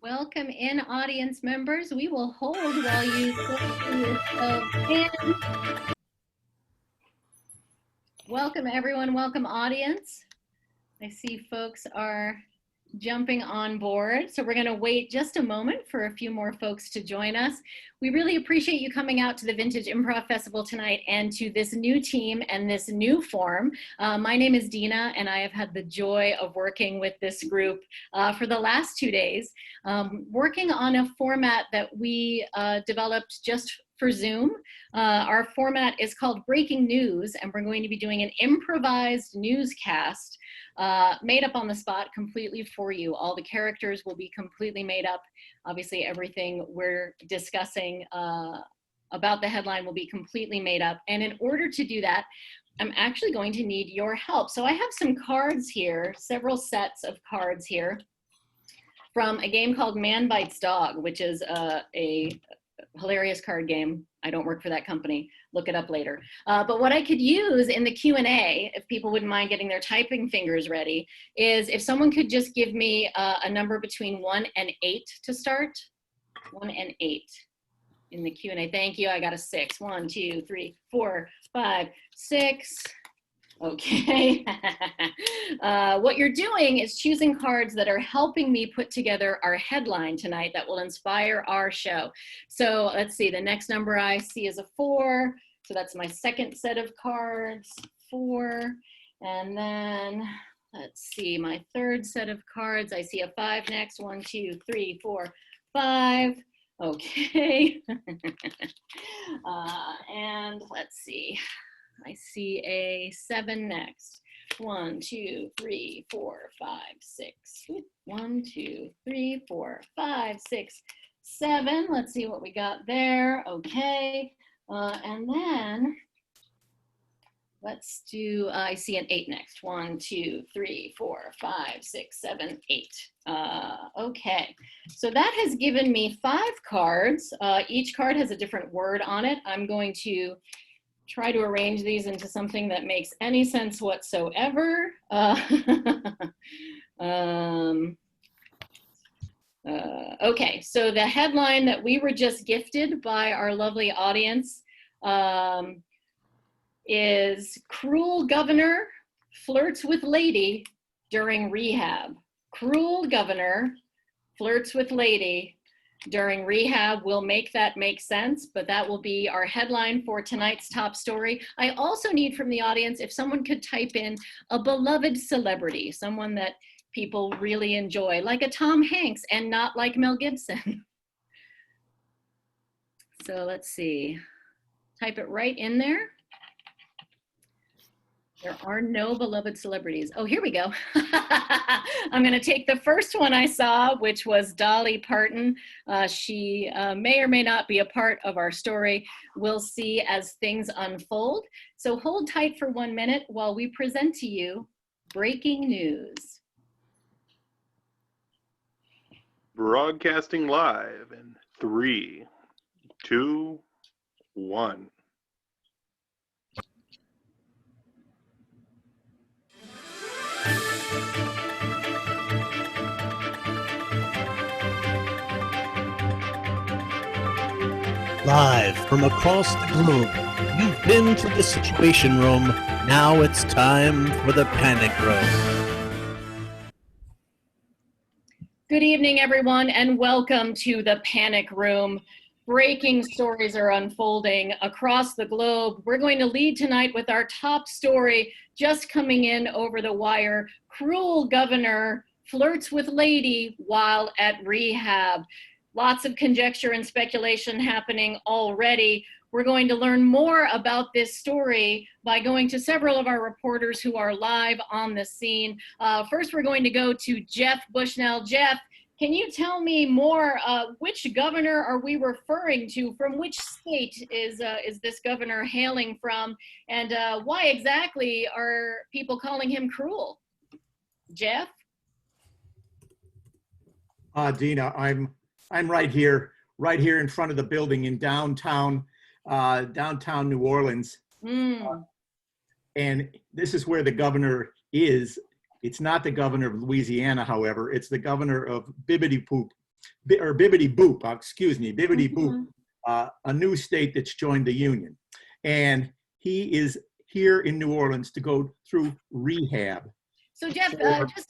Welcome in, audience members. We will hold while you settle yourselves in. Welcome, everyone. Welcome, audience. I see folks are jumping on board. So we're going to wait just a moment for a few more folks to join us. We really appreciate you coming out to the Vintage Improv Festival tonight and to this new team and this new form. My name is Deana, and I have had the joy of working with this group for the last 2 days, working on a format that we developed just for Zoom. Our format is called Breaking News, and we're going to be doing an improvised newscast made up on the spot completely for you. All the characters will be completely made up. Obviously, everything we're discussing about the headline will be completely made up. And in order to do that, I'm actually going to need your help. So I have some cards here, several sets of cards here from a game called Man Bites Dog, which is a hilarious card game. I don't work for that company. Look it up later. But what I could use in the Q&A, if people wouldn't mind getting their typing fingers ready, is if someone could just give me a number between 1 and 8 to start. 1 and 8 in the Q&A. Thank you. I got a 6. 1, 2, 3, 4, 5, 6. Okay. What you're doing is choosing cards that are helping me put together our headline tonight that will inspire our show. So let's see, the next number I see is a 4. So that's my second set of cards, 4. And then let's see, my third set of cards, I see a 5 next. 1, 2, 3, 4, 5. Okay. And let's see. I see a 7 next. 1, 2, 3, 4, 5, 6. 1, 2, 3, 4, 5, 6, 7. Let's see what we got there. Okay. And then let's do, I see an 8 next. 1, 2, 3, 4, 5, 6, 7, 8. Okay. So that has given me 5 cards. Each card has a different word on it. I'm going to try to arrange these into something that makes any sense whatsoever. Okay, so the headline that we were just gifted by our lovely audience is Cruel Governor Flirts with Lady During Rehab. Cruel Governor Flirts with Lady During Rehab. Will make that make sense, but that will be our headline for tonight's top story. I also need from the audience, if someone could type in a beloved celebrity, someone that people really enjoy, like a Tom Hanks and not like Mel Gibson. So let's see, type it right in there. There are no beloved celebrities. Oh, here we go. I'm going to take the first one I saw, which was Dolly Parton. She may or may not be a part of our story. We'll see as things unfold. So hold tight for 1 minute while we present to you breaking news. Broadcasting live in 3, 2, 1. Live from across the globe, you've been to the Situation Room. Now it's time for the Panic Room. Good evening, everyone, and welcome to the Panic Room. Breaking stories are unfolding across the globe. We're going to lead tonight with our top story just coming in over the wire. Cruel governor flirts with lady while at rehab. Lots of conjecture and speculation happening already. We're going to learn more about this story by going to several of our reporters who are live on the scene. First, we're going to go to Jeff Bushnell. Jeff, can you tell me more? Which governor are we referring to? From which state is this governor hailing from? And why exactly are people calling him cruel? Jeff? Deana, I'm right here in front of the building in downtown New Orleans. And this is where the governor is. It's not the governor of Louisiana, however. It's the governor of Bibbidi Poop. or Bibbidi Boop, excuse me, Bibbidi Boop, a new state that's joined the union. And he is here in New Orleans to go through rehab. So Jeff,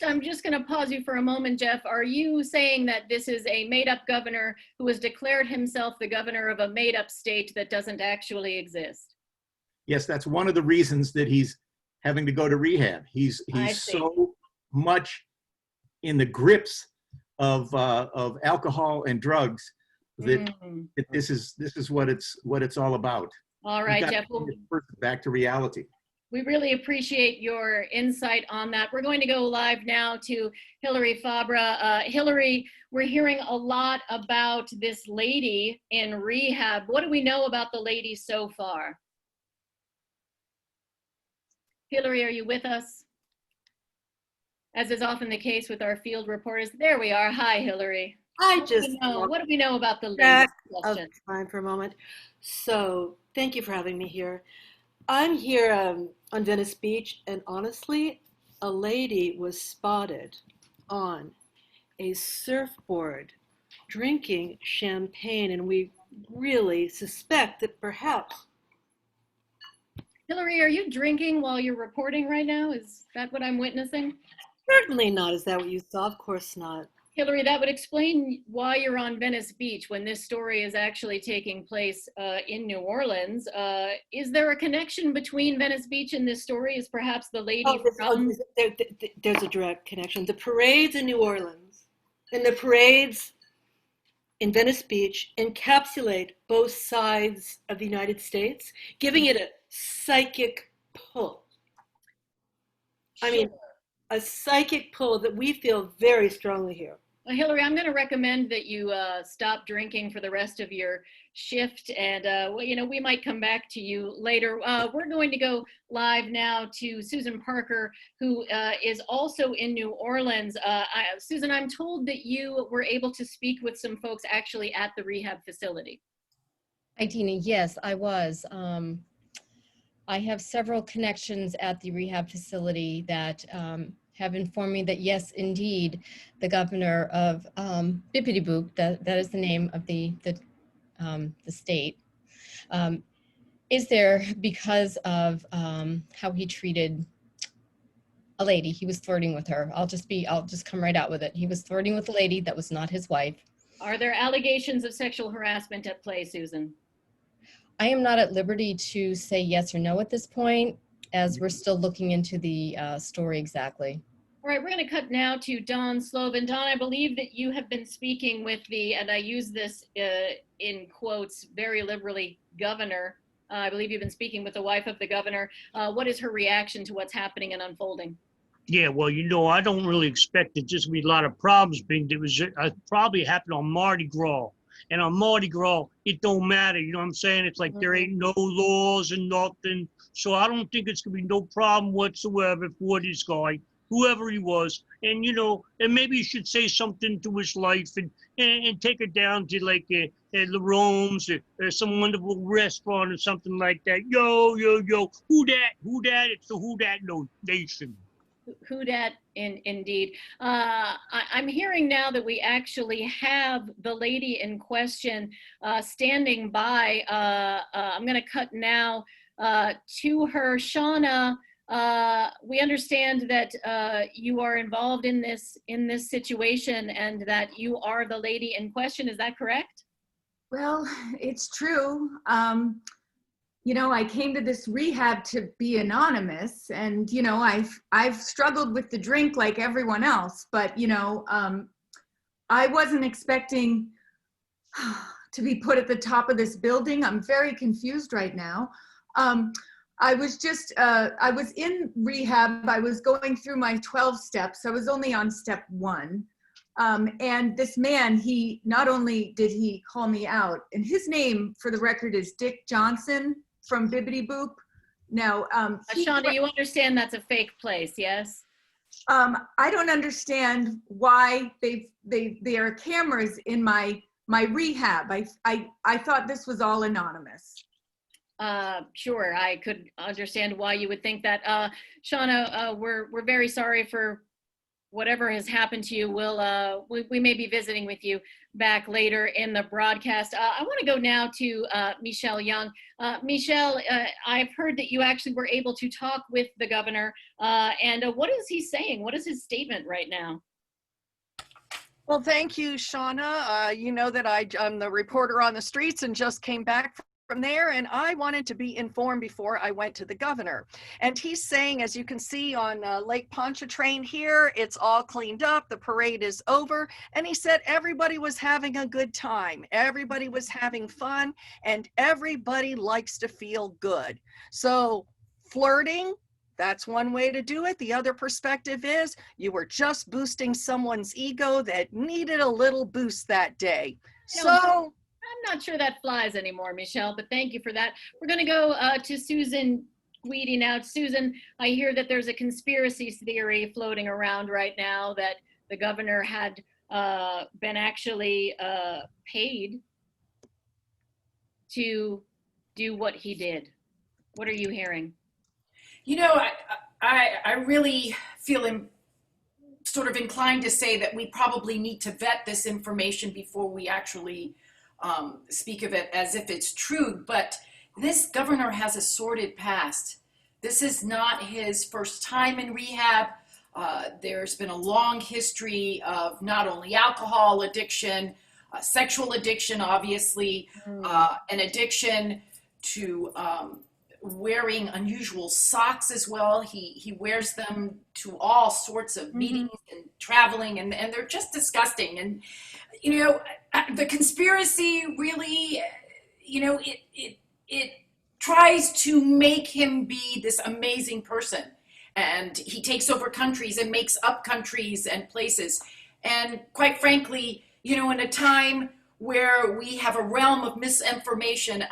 I'm just going to pause you for a moment, Jeff. Are you saying that this is a made-up governor who has declared himself the governor of a made-up state that doesn't actually exist? Yes, that's one of the reasons that he's having to go to rehab. He's so much in the grips of alcohol and drugs that, that this is what it's all about. All right, Jeff. Back to reality. We really appreciate your insight on that. We're going to go live now to Hilary Fabre. Hilary, we're hearing a lot about this lady in rehab. What do we know about the lady so far? Hilary, are you with us? As is often the case with our field reporters. There we are. Hi, Hilary. What do we know about the lady? Time for a moment. So thank you for having me here. I'm here on Venice Beach, and honestly, a lady was spotted on a surfboard drinking champagne, and we really suspect that perhaps. Hilary, are you drinking while you're reporting right now? Is that what I'm witnessing? Certainly not. Is that what you saw? Of course not. Hilary, that would explain why you're on Venice Beach when this story is actually taking place in New Orleans. Is there a connection between Venice Beach and this story? Is perhaps the lady from... There's a direct connection. The parades in New Orleans and the parades in Venice Beach encapsulate both sides of the United States, giving it a psychic pull. Sure. I mean, a psychic pull that we feel very strongly here. Well, Hilary, I'm going to recommend that you stop drinking for the rest of your shift, and well, you know, we might come back to you later. We're going to go live now to Susan Parker, who is also in New Orleans. Susan, I'm told that you were able to speak with some folks actually at the rehab facility. Hi, Deana. Yes, I was. I have several connections at the rehab facility that have informed me that yes, indeed, the governor of Bippity Boop, that is the name of the state, is there because of how he treated a lady. He was flirting with her. I'll just come right out with it. He was flirting with a lady that was not his wife. Are there allegations of sexual harassment at play, Susan? I am not at liberty to say yes or no at this point, as we're still looking into the story exactly. All right, we're going to cut now to Don Slovin. Don, I believe that you have been speaking with the, and I use this in quotes very liberally, governor. I believe you've been speaking with the wife of the governor. What is her reaction to what's happening and unfolding? Yeah, well, you know, I don't really expect it just to be a lot of problems being, there was probably happened on Mardi Gras. And on Mardi Gras, it don't matter, you know what I'm saying? It's like there ain't no laws and nothing. So I don't think it's gonna be no problem whatsoever for this guy, whoever he was. And, you know, and maybe he should say something to his life and take her down to like La Rome's or some wonderful restaurant or something like that. Yo, who that? It's the Who Dat Nation. Who dat indeed. I'm hearing now that we actually have the lady in question standing by. I'm going to cut now to her. Shawna, we understand that you are involved in this situation and that you are the lady in question. Is that correct? Well, it's true. You know, I came to this rehab to be anonymous, and you know, I've struggled with the drink like everyone else, but you know, I wasn't expecting to be put at the top of this building. I'm very confused right now. I was in rehab. I was going through my 12 steps. I was only on step 1. And this man, he not only did he call me out, and his name for the record is Dick Johnson from Bibbidi Boop. Now, Shawna, you understand that's a fake place, yes? I don't understand why there are cameras in my rehab. I thought this was all anonymous. Sure, I could understand why you would think that. Shawna, we're very sorry for whatever has happened to you, we may be visiting with you back later in the broadcast. I want to go now to Michele Young. Michele, I've heard that you actually were able to talk with the governor, and what is he saying? What is his statement right now? Well, thank you, Shawna. You know that I'm the reporter on the streets and just came back from there, and I wanted to be informed before I went to the governor. And he's saying, as you can see on Lake Pontchartrain here, it's all cleaned up, the parade is over, and he said everybody was having a good time, everybody was having fun, and everybody likes to feel good. So flirting, that's one way to do it. The other perspective is you were just boosting someone's ego that needed a little boost that day. So I'm not sure that flies anymore, Michele, but thank you for that. We're going to go to Susan Guidi now. Susan, I hear that there's a conspiracy theory floating around right now that the governor had been actually paid to do what he did. What are you hearing? You know, I really feel sort of inclined to say that we probably need to vet this information before we actually speak of it as if it's true. But this governor has a sordid past. This is not his first time in rehab. There's been a long history of not only alcohol addiction, sexual addiction, obviously, an addiction to wearing unusual socks as well. He wears them to all sorts of meetings and traveling, and they're just disgusting. And, you know, the conspiracy really, you know, it tries to make him be this amazing person. And he takes over countries and makes up countries and places. And quite frankly, you know, in a time where we have a realm of misinformation,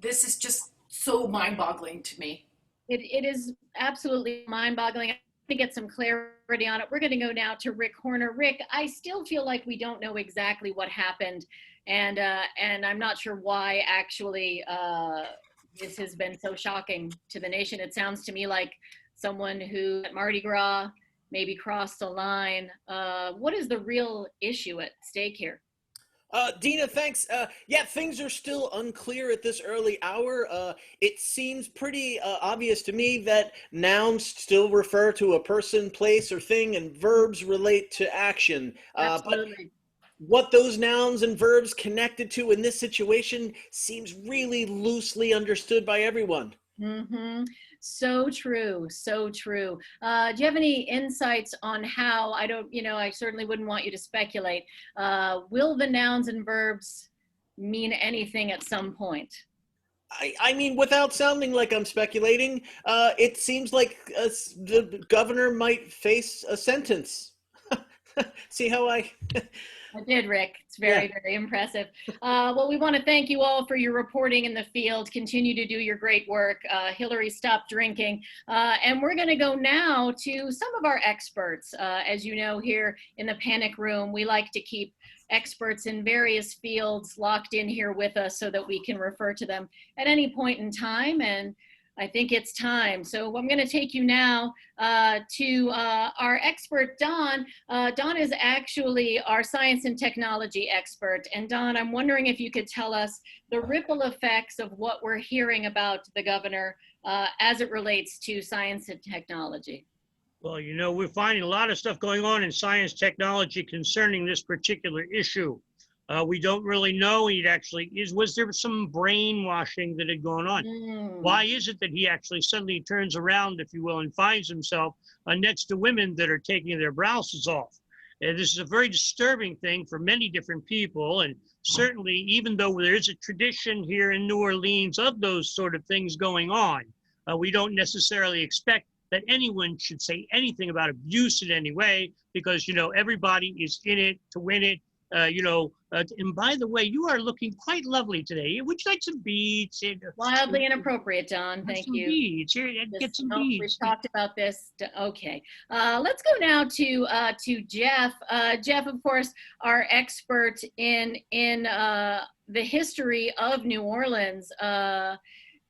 this is just so mind-boggling to me. It is absolutely mind-boggling. I want to get some clarity on it. We're going to go now to Rick Horner. Rick, I still feel like we don't know exactly what happened, and I'm not sure why actually this has been so shocking to the nation. It sounds to me like someone who at Mardi Gras maybe crossed a line. What is the real issue at stake here? Deana, thanks. Yeah, things are still unclear at this early hour. It seems pretty obvious to me that nouns still refer to a person, place, or thing, and verbs relate to action. Absolutely. But what those nouns and verbs connected to in this situation seems really loosely understood by everyone. Mm-hmm. So true, so true. Do you have any insights on how, I certainly wouldn't want you to speculate, will the nouns and verbs mean anything at some point? I mean, without sounding like I'm speculating, it seems like the governor might face a sentence. See how I did, Rick. It's very impressive. Well, we want to thank you all for your reporting in the field. Continue to do your great work. Hilary, stop drinking. And we're going to go now to some of our experts. As you know, here in the Panic Room, we like to keep experts in various fields locked in here with us so that we can refer to them at any point in time. And I think it's time. So I'm going to take you now to our expert, Don. Don is actually our science and technology expert. And Don, I'm wondering if you could tell us the ripple effects of what we're hearing about the governor as it relates to science and technology. Well, you know, we're finding a lot of stuff going on in science technology concerning this particular issue. We don't really know. Was there some brainwashing that had gone on? Why is it that he actually suddenly turns around, if you will, and finds himself next to women that are taking their blouses off? And this is a very disturbing thing for many different people. And certainly, even though there is a tradition here in New Orleans of those sort of things going on, we don't necessarily expect that anyone should say anything about abuse in any way, because, you know, everybody is in it to win it. And by the way, you are looking quite lovely today. Would you like some beads? Wildly inappropriate, Don. Thank you. Beads. Here, get some beads. We've talked about this. Okay. Let's go now to Jeff. Jeff, of course, our expert in the history of New Orleans.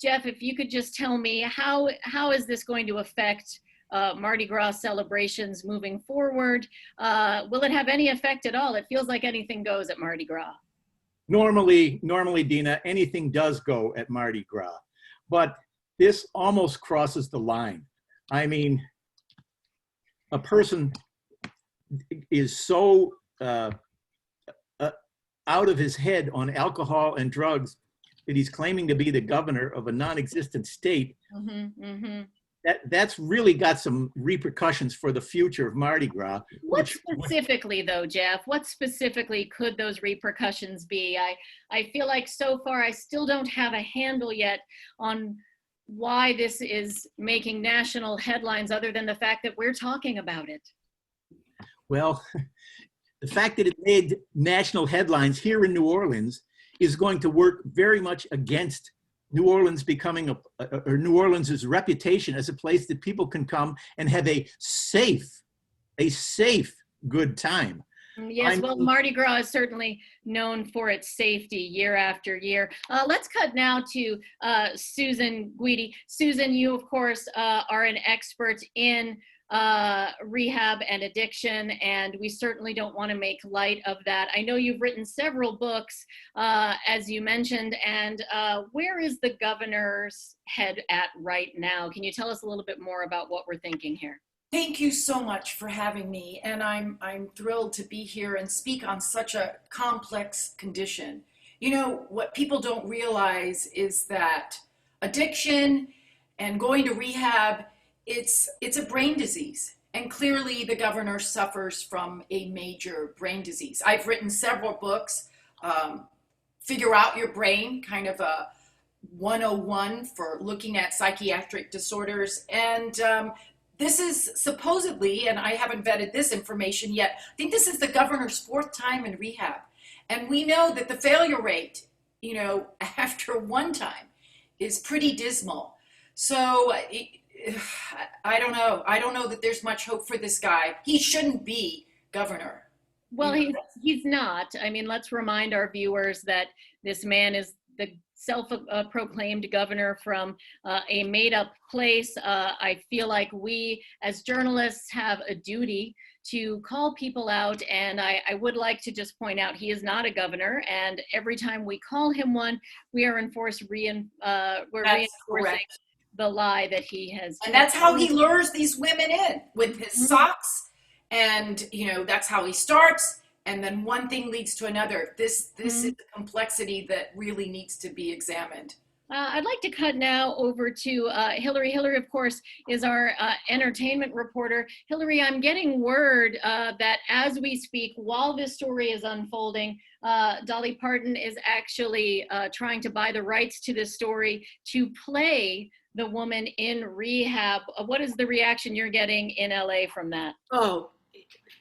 Jeff, if you could just tell me how is this going to affect Mardi Gras celebrations moving forward. Will it have any effect at all? It feels like anything goes at Mardi Gras. Normally, Deana, anything does go at Mardi Gras, but this almost crosses the line. I mean, a person is so out of his head on alcohol and drugs that he's claiming to be the governor of a non-existent state. That's really got some repercussions for the future of Mardi Gras. What specifically, though, Jeff? What specifically could those repercussions be? I feel like so far I still don't have a handle yet on why this is making national headlines, other than the fact that we're talking about it. Well, the fact that it made national headlines here in New Orleans is going to work very much against New Orleans becoming or New Orleans's reputation as a place that people can come and have a safe, good time. Yes, well, Mardi Gras is certainly known for its safety year after year. Let's cut now to Susan Guidi. Susan, you, of course, are an expert in rehab and addiction, and we certainly don't want to make light of that. I know you've written several books, as you mentioned, and where is the governor's head at right now? Can you tell us a little bit more about what we're thinking here? Thank you so much for having me, and I'm thrilled to be here and speak on such a complex condition. You know, what people don't realize is that addiction and going to rehab, it's a brain disease, and clearly the governor suffers from a major brain disease. I've written several books, Figure Out Your Brain, kind of a 101 for looking at psychiatric disorders, and this is supposedly, and I haven't vetted this information yet, I think this is the governor's 4th time in rehab. And we know that the failure rate, you know, after one time is pretty dismal. So I don't know. I don't know that there's much hope for this guy. He shouldn't be governor. Well, he's not. I mean, let's remind our viewers that this man is the self-proclaimed governor from a made-up place. I feel like we as journalists have a duty to call people out, and I would like to just point out he is not a governor, and every time we call him one, we are reinforcing the lie that he has. And that's how he lures these women in, with his socks, and you know, that's how he starts. And then one thing leads to another. This is the complexity that really needs to be examined. I'd like to cut now over to Hilary. Hilary, of course, is our entertainment reporter. Hilary, I'm getting word that as we speak, while this story is unfolding, Dolly Parton is actually trying to buy the rights to this story to play the woman in rehab. What is the reaction you're getting in LA from that? Oh,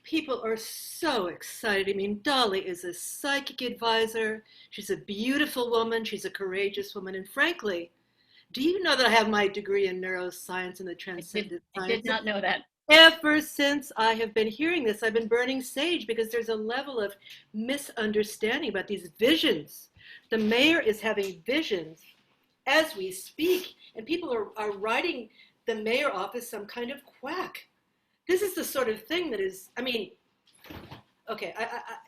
people are so excited. I mean, Dolly is a psychic advisor. She's a beautiful woman. She's a courageous woman. And frankly, do you know that I have my degree in neuroscience and the transcendent science? I did not know that. Ever since I have been hearing this, I've been burning sage because there's a level of misunderstanding about these visions. The mayor is having visions as we speak, and people are writing the mayor off as some kind of quack. This is the sort of thing that is, I mean, okay,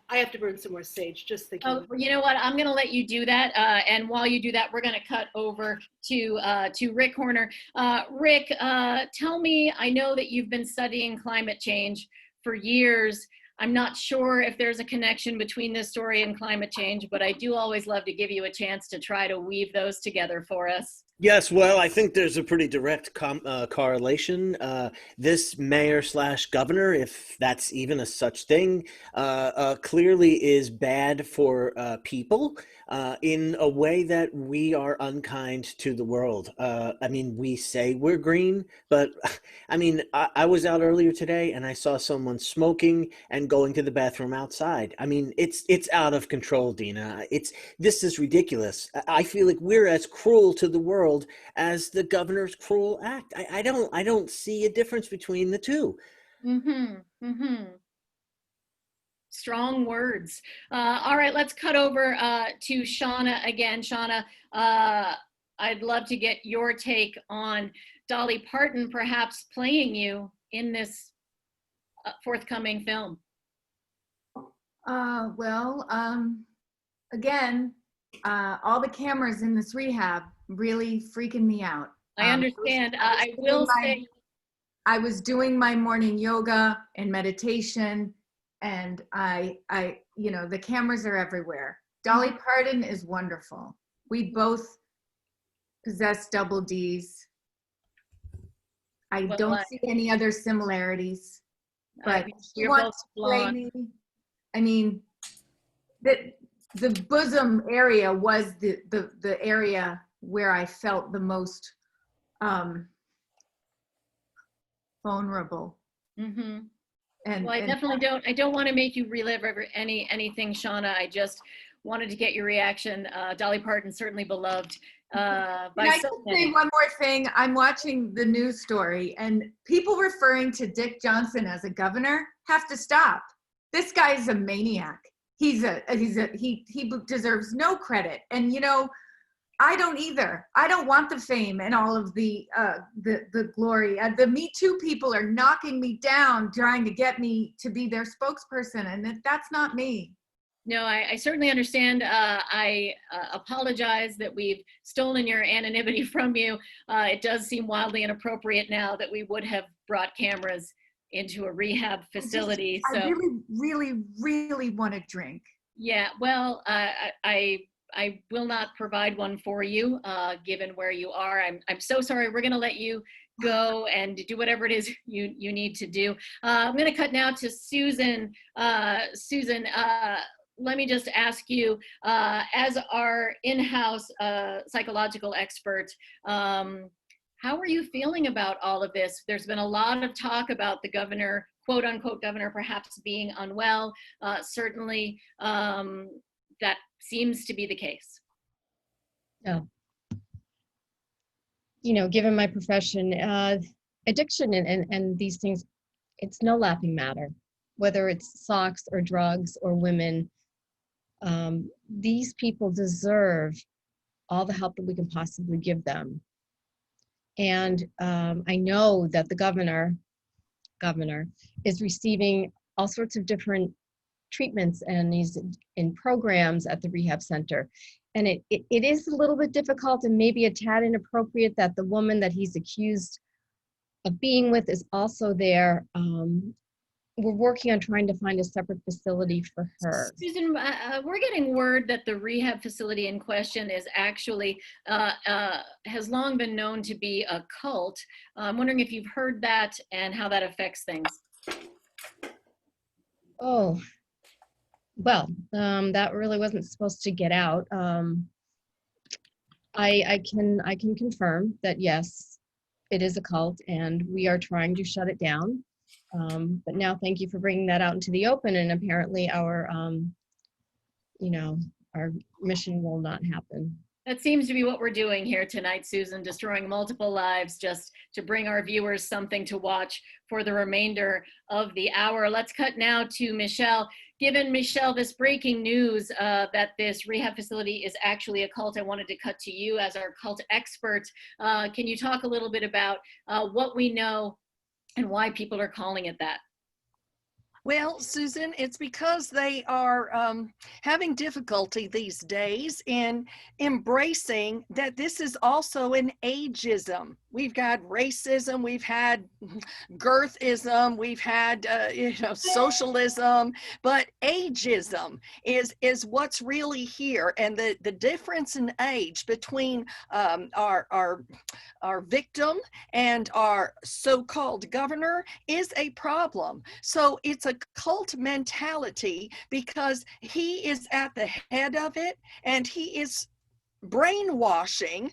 I have to burn some more sage, just thinking. Oh, you know what? I'm going to let you do that. And while you do that, we're going to cut over to Rick Horner. Rick, tell me, I know that you've been studying climate change for years. I'm not sure if there's a connection between this story and climate change, but I do always love to give you a chance to try to weave those together for us. Yes, well, I think there's a pretty direct correlation. This mayor / governor, if that's even a such thing, clearly is bad for people in a way that we are unkind to the world. I mean, we say we're green, but I mean, I was out earlier today and I saw someone smoking and going to the bathroom outside. I mean, it's out of control, Deana. This is ridiculous. I feel like we're as cruel to the world as the governor's cruel act. I don't see a difference between the two. Strong words. All right, let's cut over to Shawna again. Shawna, I'd love to get your take on Dolly Parton perhaps playing you in this forthcoming film? Well, again, all the cameras in this rehab really freaking me out. I understand. I will say, I was doing my morning yoga and meditation, and you know, the cameras are everywhere. Dolly Parton is wonderful. We both possess double Ds. I don't see any other similarities, but she wants to play me. I mean, the bosom area was the area where I felt the most vulnerable. Mm-hmm. And well, I don't want to make you relive anything, Shawna. I just wanted to get your reaction. Dolly Parton, certainly beloved by I so can many. say one more thing. I'm watching the news story, and people referring to Dick Johnson as a governor have to stop. This guy is a maniac. He deserves no credit. And you know, I don't either. I don't want the fame and all of the glory. The Me Too people are knocking me down, trying to get me to be their spokesperson, and that's not me. No, I certainly understand. I apologize that we've stolen your anonymity from you. It does seem wildly inappropriate now that we would have brought cameras into a rehab facility. I really want to drink. Yeah, well, I will not provide one for you, given where you are. I'm so sorry. We're going to let you go and do whatever it is you need to do. I'm going to cut now to Susan. Susan, let me just ask you, as our in-house psychological expert, how are you feeling about all of this? There's been a lot of talk about the governor, quote unquote governor, perhaps being unwell. Certainly, that seems to be the case. No. You know, given my profession, addiction and these things, it's no laughing matter. Whether it's socks or drugs or women, these people deserve all the help that we can possibly give them. And I know that the governor is receiving all sorts of different treatments, and he's in programs at the rehab center. And it is a little bit difficult and maybe a tad inappropriate that the woman that he's accused of being with is also there. We're working on trying to find a separate facility for her. Susan, we're getting word that the rehab facility in question is actually, has long been known to be a cult. I'm wondering if you've heard that and how that affects things. Oh, well, that really wasn't supposed to get out. I can confirm that yes, it is a cult, and we are trying to shut it down. But now, thank you for bringing that out into the open, and apparently our, our mission will not happen. That seems to be what we're doing here tonight, Susan, destroying multiple lives just to bring our viewers something to watch for the remainder of the hour. Let's cut now to Michele. Given, Michele, this breaking news that this rehab facility is actually a cult, I wanted to cut to you as our cult expert. Can you talk a little bit about what we know and why people are calling it that? Well, Susan, it's because they are having difficulty these days in embracing that this is also an ageism. We've got racism, we've had girthism, we've had socialism, but ageism is what's really here. And the difference in age between our victim and our so-called governor is a problem. So it's a cult mentality because he is at the head of it, and he is brainwashing,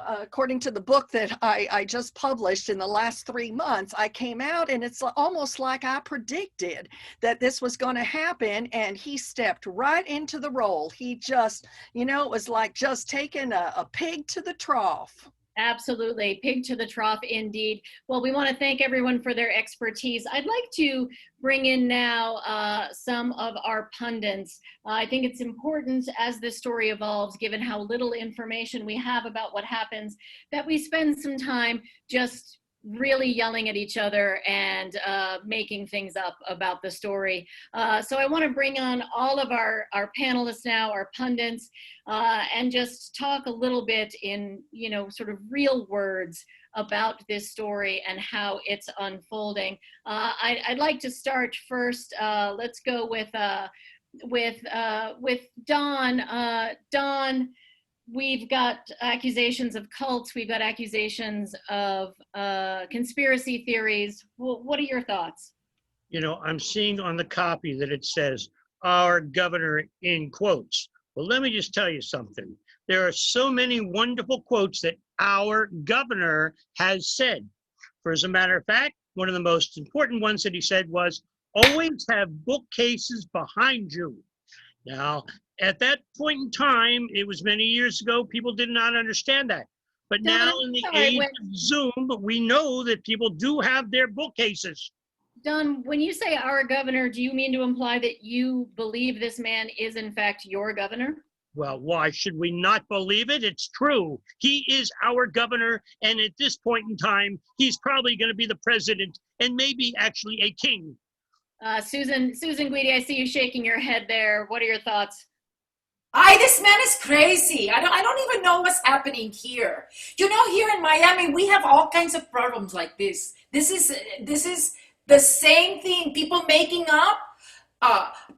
according to the book that I just published in the last 3 months. I came out and it's almost like I predicted that this was going to happen, and he stepped right into the role. He just, it was like just taking a pig to the trough. Absolutely. Pig to the trough, indeed. Well, we want to thank everyone for their expertise. I'd like to bring in now some of our pundits. I think it's important as this story evolves, given how little information we have about what happens, that we spend some time just really yelling at each other and making things up about the story. So I want to bring on all of our panelists now, our pundits, and just talk a little bit in, sort of real words about this story and how it's unfolding. I'd like to start first. Let's go with Dawn. Dawn, we've got accusations of cults. We've got accusations of conspiracy theories. What are your thoughts? I'm seeing on the copy that it says, our governor in quotes. Well, let me just tell you something. There are so many wonderful quotes that our governor has said. For as a matter of fact, one of the most important ones that he said was, always have bookcases behind you. Now, at that point in time, it was many years ago, people did not understand that. But now in the age of Zoom, we know that people do have their bookcases. Don, when you say our governor, do you mean to imply that you believe this man is in fact your governor? Well, why should we not believe it? It's true. He is our governor, and at this point in time, he's probably going to be the president and maybe actually a king. Susan Guidi, I see you shaking your head there. What are your thoughts? This man is crazy. I don't even know what's happening here. Here in Miami, we have all kinds of problems like this. This is the same thing. People making up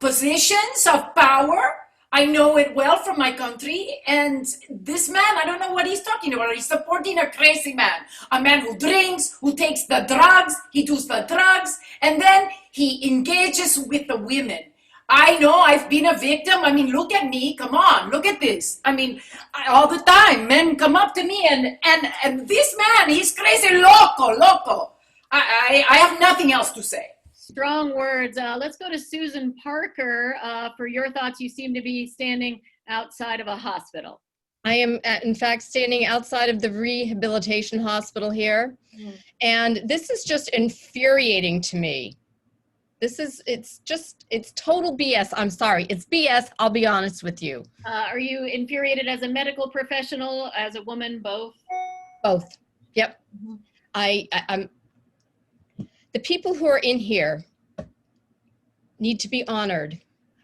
positions of power. I know it well from my country. And this man, I don't know what he's talking about. He's supporting a crazy man. A man who drinks, who takes the drugs, he does the drugs, and then he engages with the women. I know, I've been a victim. I mean, look at me. Come on, look at this. I mean, all the time, men come up to me and this man, he's crazy, loco. I have nothing else to say. Strong words. Let's go to Susan Parker for your thoughts. You seem to be standing outside of a hospital. I am, in fact, standing outside of the rehabilitation hospital here. And this is just infuriating to me. It's total BS. I'm sorry. It's BS. I'll be honest with you. Are you infuriated as a medical professional, as a woman, both? Both. Yep. I'm. The people who are in here need to be honored,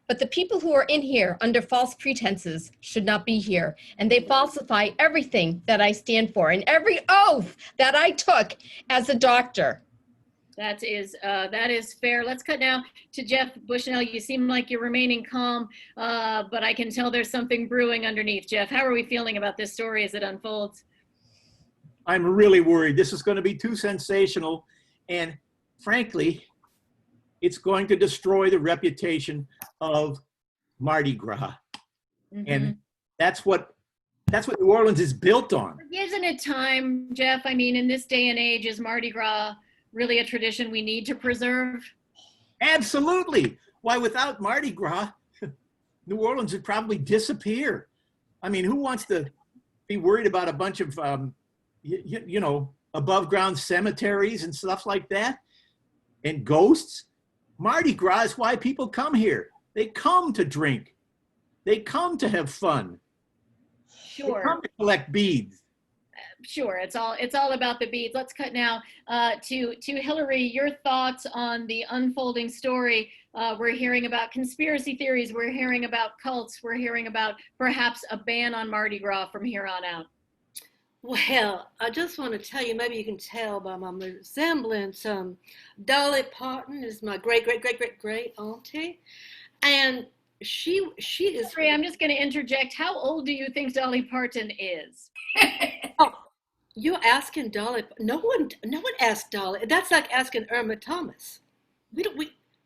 but the people who are in here under false pretenses should not be here. And they falsify everything that I stand for and every oath that I took as a doctor. That is fair. Let's cut now to Jeff Bushnell. You seem like you're remaining calm, but I can tell there's something brewing underneath. Jeff, how are we feeling about this story as it unfolds? I'm really worried. This is going to be too sensational. And frankly, it's going to destroy the reputation of Mardi Gras. And that's what New Orleans is built on. Isn't it time, Jeff? I mean, in this day and age, is Mardi Gras really a tradition we need to preserve? Absolutely. Why, without Mardi Gras, New Orleans would probably disappear. I mean, who wants to be worried about a bunch of, above ground cemeteries and stuff like that? And ghosts? Mardi Gras is why people come here. They come to drink. They come to have fun. Sure. They come to collect beads. Sure, it's all about the beads. Let's cut now to Hilary. Your thoughts on the unfolding story. We're hearing about conspiracy theories. We're hearing about cults. We're hearing about perhaps a ban on Mardi Gras from here on out. Well, I just want to tell you, maybe you can tell by my resemblance, Dolly Parton is my great auntie, and she is. Sorry, I'm just going to interject. How old do you think Dolly Parton is? Oh, you're asking Dolly. No one asked Dolly. That's like asking Irma Thomas.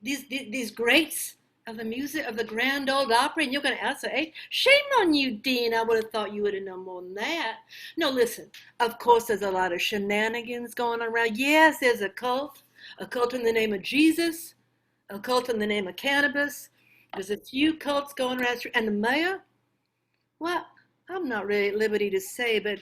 These greats of the music of the Grand Ole Opry, and you're going to ask her age? Shame on you, Dean. I would have thought you would have known more than that. No, listen. Of course, there's a lot of shenanigans going around. Yes, there's a cult in the name of Jesus, a cult in the name of cannabis. There's a few cults going around, and the mayor. Well, I'm not really at liberty to say, but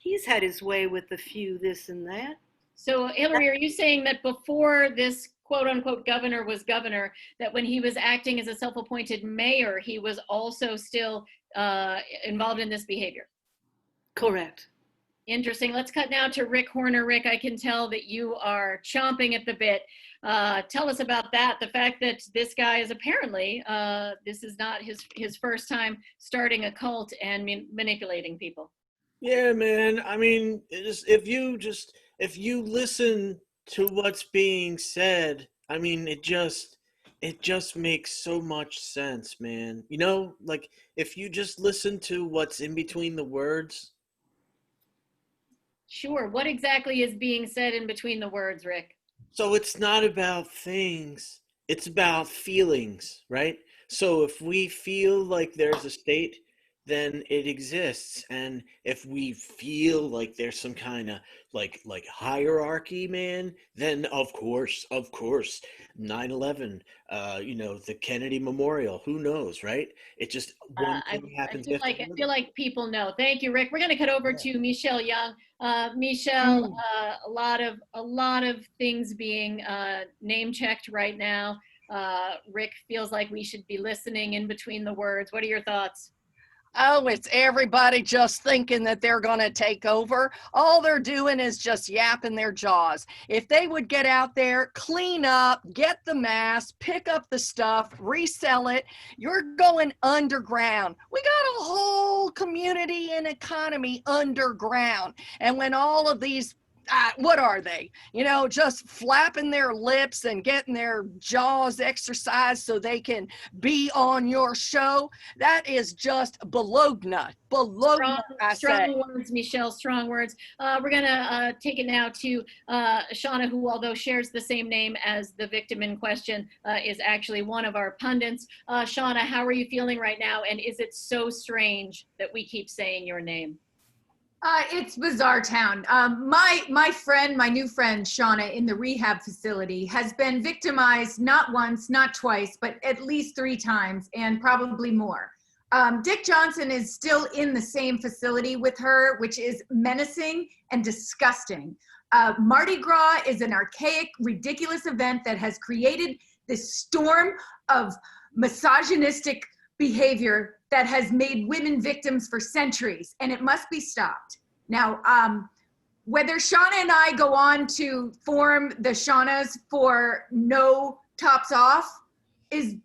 He's had his way with a few this and that. So Hilary, are you saying that before this quote unquote governor was governor, that when he was acting as a self-appointed mayor, he was also still involved in this behavior? Correct. Interesting. Let's cut now to Rick Horner. Rick, I can tell that you are chomping at the bit. Tell us about that. The fact that this guy is apparently, this is not his first time starting a cult and manipulating people. Yeah, man. I mean, if you listen to what's being said, I mean, it just makes so much sense, man. You know, like if you just listen to what's in between the words. Sure. What exactly is being said in between the words, Rick? So it's not about things, it's about feelings, right? So if we feel like there's a state, then it exists. And if we feel like there's some kind of like hierarchy, man, then of course 9/11, the Kennedy Memorial, who knows, right? It just one thing happens. I feel like people know. Thank you, Rick. We're going to cut over to Michele Young. Michele, a lot of things being name checked right now. Rick feels like we should be listening in between the words. What are your thoughts? Oh, it's everybody just thinking that they're going to take over. All they're doing is just yapping their jaws. If they would get out there, clean up, get the mask, pick up the stuff, resell it, you're going underground. We got a whole community and economy underground. And when all of these what are they? You know, just flapping their lips and getting their jaws exercised so they can be on your show. That is just bologna. Strong words, Michele, strong words. We're going to take it now to Shawna, who, although shares the same name as the victim in question, is actually one of our pundits. Shawna, how are you feeling right now? And is it so strange that we keep saying your name? It's bizarre town. My new friend, Shawna, in the rehab facility has been victimized not once, not twice, but at least 3 times and probably more. Dick Johnson is still in the same facility with her, which is menacing and disgusting. Mardi Gras is an archaic, ridiculous event that has created this storm of misogynistic behavior that has made women victims for centuries, and it must be stopped. Now, whether Shawna and I go on to form the Shawnas for No Tops Off is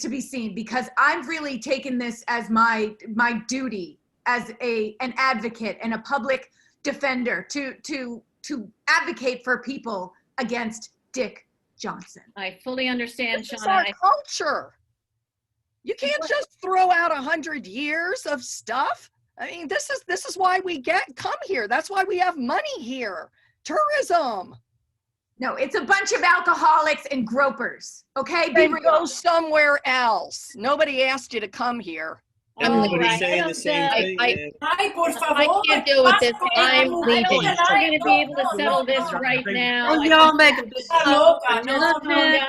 to be seen, because I've really taken this as my duty as an advocate and a public defender to advocate for people against Dick Johnson. I fully understand, This Shawna. is our culture. You can't just throw out 100 years of stuff. I mean, this is why we come here. That's why we have money here. Tourism. No, it's a bunch of alcoholics and gropers. Okay, Then go somewhere else. Nobody asked you to come here. Everybody's saying the same thing. I can't deal with this. I'm leaving. We're going to be able to settle this right now. Y'all make a big Calm down a little bit.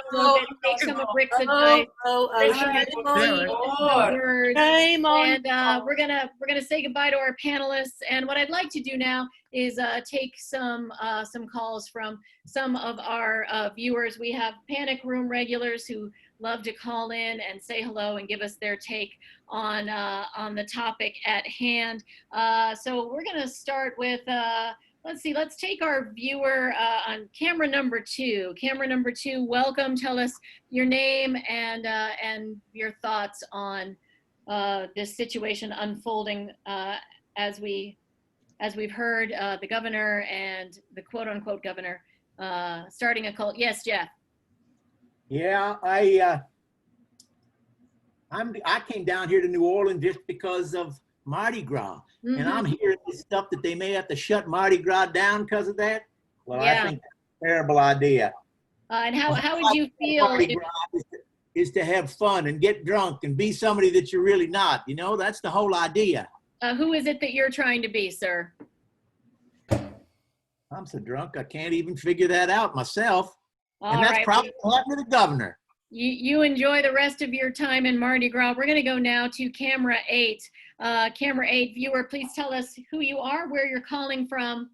Take some of Rick's advice. Shame on And we're gonna say goodbye to our panelists. And what I'd like to do now is take some calls from some of our viewers. We have Panic Room regulars who love to call in and say hello and give us their take on the topic at hand. So we're gonna start with, let's take our viewer on camera number 2. Camera number 2, welcome. Tell us your name and your thoughts on this situation unfolding as we've heard the governor and the quote unquote governor starting a cult. Yes, Jeff. Yeah, I came down here to New Orleans just because of Mardi Gras, and I'm hearing this stuff that they may have to shut Mardi Gras down because of that. Well, yeah. I think that's a terrible idea. And how would you feel? Mardi Gras is to have fun and get drunk and be somebody that you're really not. You know, that's the whole idea. Who is it that you're trying to be, sir? I'm so drunk I can't even figure that out myself. All and that's right. probably what happened to the governor. You enjoy the rest of your time in Mardi Gras. We're going to go now to camera 8. Camera 8 viewer, please tell us who you are, where you're calling from,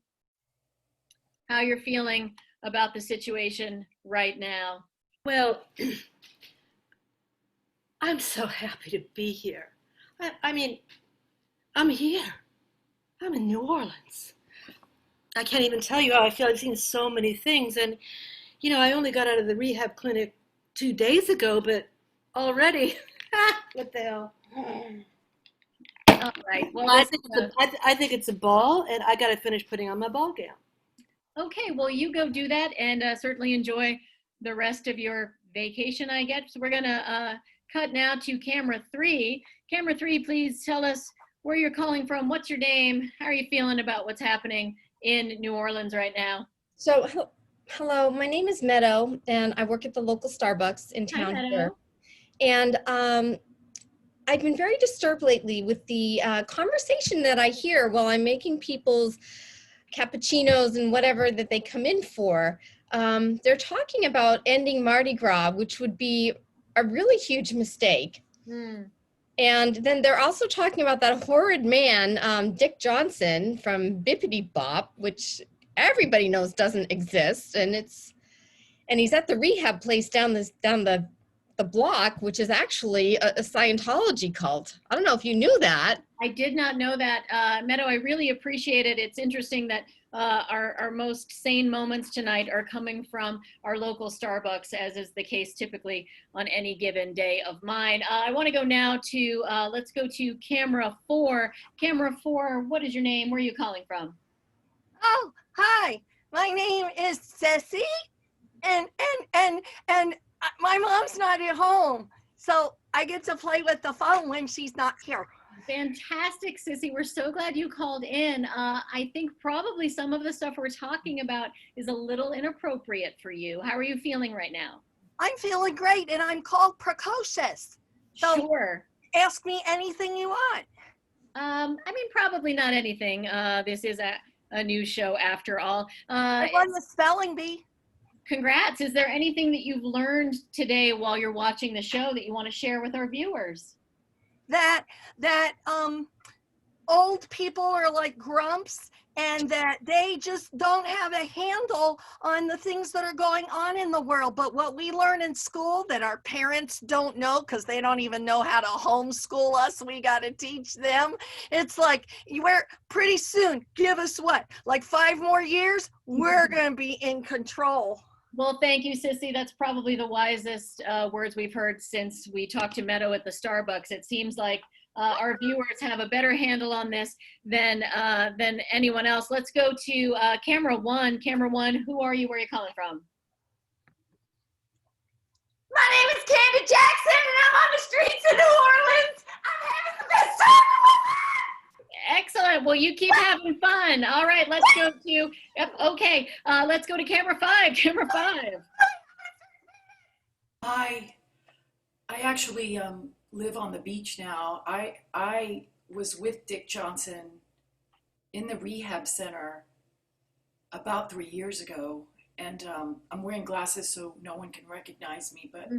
how you're feeling about the situation right now. Well, I'm so happy to be here. I mean, I'm here. I'm in New Orleans. I can't even tell you how I feel. I've seen so many things. And, you know, I only got out of the rehab clinic 2 days ago, but already, what the hell? All right. Well, I think it's a ball, and I got to finish putting on my ball gown. Okay, well, you go do that, and certainly enjoy the rest of your vacation, I guess. So we're going to cut now to camera 3. Camera 3, please tell us where you're calling from, what's your name, how are you feeling about what's happening in New Orleans right now? So, hello, my name is Meadow, and I work at the local Starbucks in town here. And I've been very disturbed lately with the conversation that I hear while I'm making people's cappuccinos and whatever that they come in for. They're talking about ending Mardi Gras, which would be a really huge mistake. And then they're also talking about that horrid man, Dick Johnson from Bippity Bop, which everybody knows doesn't exist, and he's at the rehab place down the block, which is actually a Scientology cult. I don't know if you knew that. I did not know that. Meadow, I really appreciate it. It's interesting that our most sane moments tonight are coming from our local Starbucks, as is the case typically on any given day of mine. I want to go now to, let's go to camera 4. Camera 4, what is your name? Where are you calling from? Oh, hi. My name is Ceci, and my mom's not at home, so I get to play with the phone when she's not here. Fantastic, Sissy. We're so glad you called in. I think probably some of the stuff we're talking about is a little inappropriate for you. How are you feeling right now? I'm feeling great, and I'm called Precocious. So sure. Ask me anything you want. I mean, probably not anything. This is a new show after all. I won the spelling bee. Congrats. Is there anything that you've learned today while you're watching the show that you want to share with our viewers? That old people are like grumps, and that they just don't have a handle on the things that are going on in the world. But what we learn in school that our parents don't know, because they don't even know how to homeschool us, we got to teach them. It's like, we're pretty soon, give us what, like 5 more years, we're going to be in control. Well, thank you, Sissy. That's probably the wisest words we've heard since we talked to Meadow at the Starbucks. It seems like our viewers have a better handle on this than anyone else. Let's go to camera 1. Camera 1, who are you? Where are you calling from? My name is Candy Jackson, and I'm on the streets of New Orleans. I'm having the best time of my life. Excellent. Well, you keep having fun. All right, let's go to, okay, let's go to camera 5. Camera 5. I actually live on the beach now. I was with Dick Johnson in the rehab center about 3 years ago, and I'm wearing glasses so no one can recognize me, but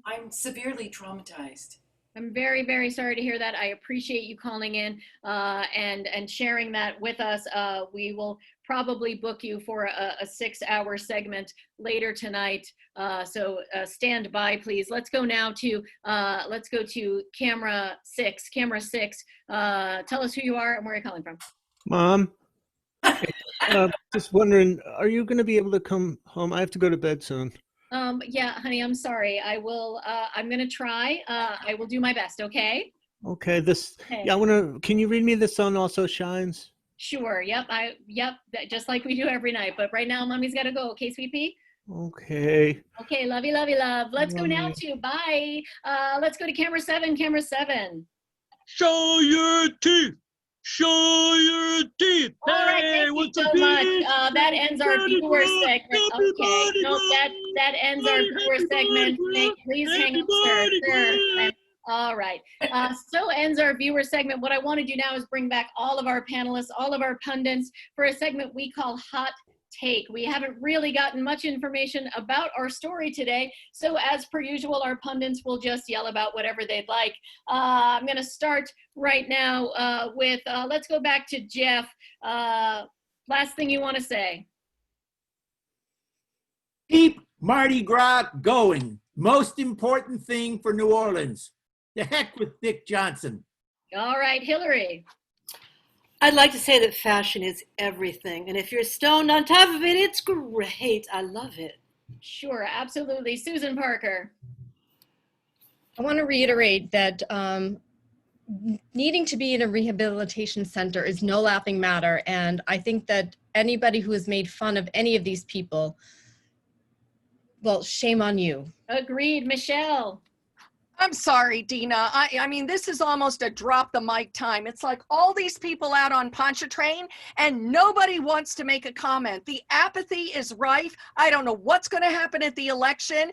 I'm severely traumatized. I'm very, very sorry to hear that. I appreciate you calling in and sharing that with us. We will probably book you for a 6-hour segment later tonight. So stand by, please. Let's go now to camera 6. Camera 6. Tell us who you are and where you're calling from. Mom, just wondering, are you going to be able to come home? I have to go to bed soon. Yeah, honey, I'm sorry. I will, I'm going to try. I will do my best. Okay. Okay. Okay. Yeah, can you read me The Sun Also Shines? Sure. Yep. Just like we do every night, but right now mommy's got to go. Okay, sweet pea? Okay. Okay. Lovey, lovey, love. Let's go now to, bye. Let's go to camera 7. Camera 7. Show your teeth. Show your teeth. All right, thank you so much. That ends our viewer segment. Okay, no, that ends our viewer segment. Please hang up, sir. All right. So ends our viewer segment. What I want to do now is bring back all of our panelists, all of our pundits for a segment we call Hot take. We haven't really gotten much information about our story today, so as per usual, our pundits will just yell about whatever they'd like. I'm going to start right now with, let's go back to Jeff. Last thing you want to say? Keep Mardi Gras going. Most important thing for New Orleans. The heck with Dick Johnson. All right, Hilary. I'd like to say that fashion is everything. And if you're stoned on top of it, it's great. I love it. Sure, absolutely. Susan Parker. I want to reiterate that needing to be in a rehabilitation center is no laughing matter. And I think that anybody who has made fun of any of these people, well, shame on you. Agreed. Michele. I'm sorry, Deana. I mean, this is almost a drop the mic time. It's like all these people out on Pontchartrain and nobody wants to make a comment. The apathy is rife. I don't know what's going to happen at the election.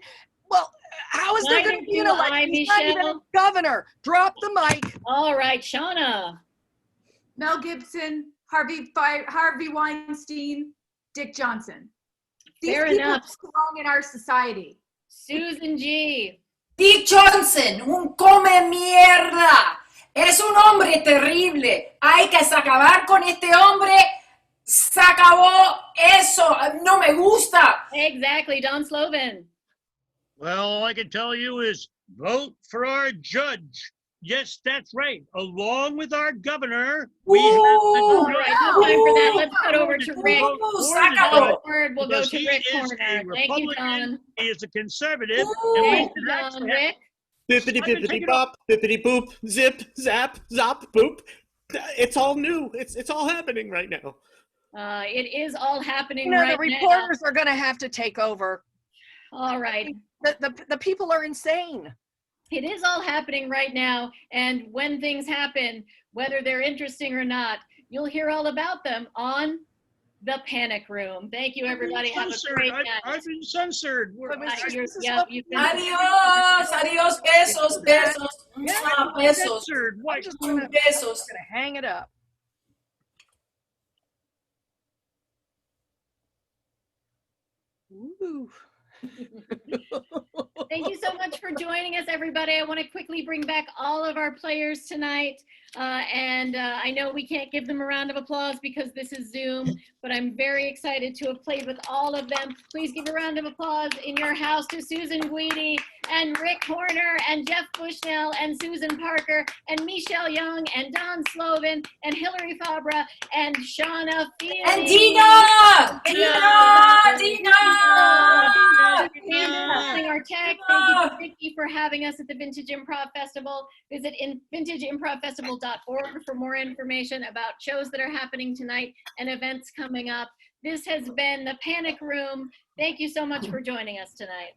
Well, how is there going to be an election? He's not even a governor. Drop the mic. All right, Shawna. Mel Gibson, Harvey Weinstein, Dick Johnson. These Fair people enough. belong in our society. Susan G. Dick Johnson, un come mierda. Es un hombre terrible. Hay que acabar con este hombre. Se acabó eso. No me gusta. Exactly. Don Slovin. Well, all I can tell you is vote for our judge. Yes, that's right. Along with our governor, we have All right, no time for that. Let's cut over to Rick. Sácalo. We'll go to Rick Corner. Thank you, Don. He is a conservative. Thank you, Don. Rick. Bippity bippity bop, bippity boop, zip, zap, zop, boop. It's all new. It's all happening right now. It is all happening You know, right the now. reporters are going to have to take over. All right. The people are insane. It is all happening right now, and when things happen, whether they're interesting or not, you'll hear all about them on The Panic Room. Thank you, everybody. Have a great night. I've been censored. You've been Adios, adios, besos, besos, besos, censored. What? Just gonna besos. hang it up. Ooh. Thank you so much for joining us, everybody. I want to quickly bring back all of our players tonight. I know we can't give them a round of applause because this is Zoom, but I'm very excited to have played with all of them. Please give a round of applause in your house to Susan Guidi and Rick Horner and Jeff Bushnell and Susan Parker and Michele Young and Don Slovin and Hilary Fabre and Shawna Feeley. And Deana! Our tech. Thank you, Vicky, for having us at the Vintage Improv Festival. Visit vintageimprovfestival.org for more information about shows that are happening tonight and events coming up. This has been The Panic Room. Thank you so much for joining us tonight.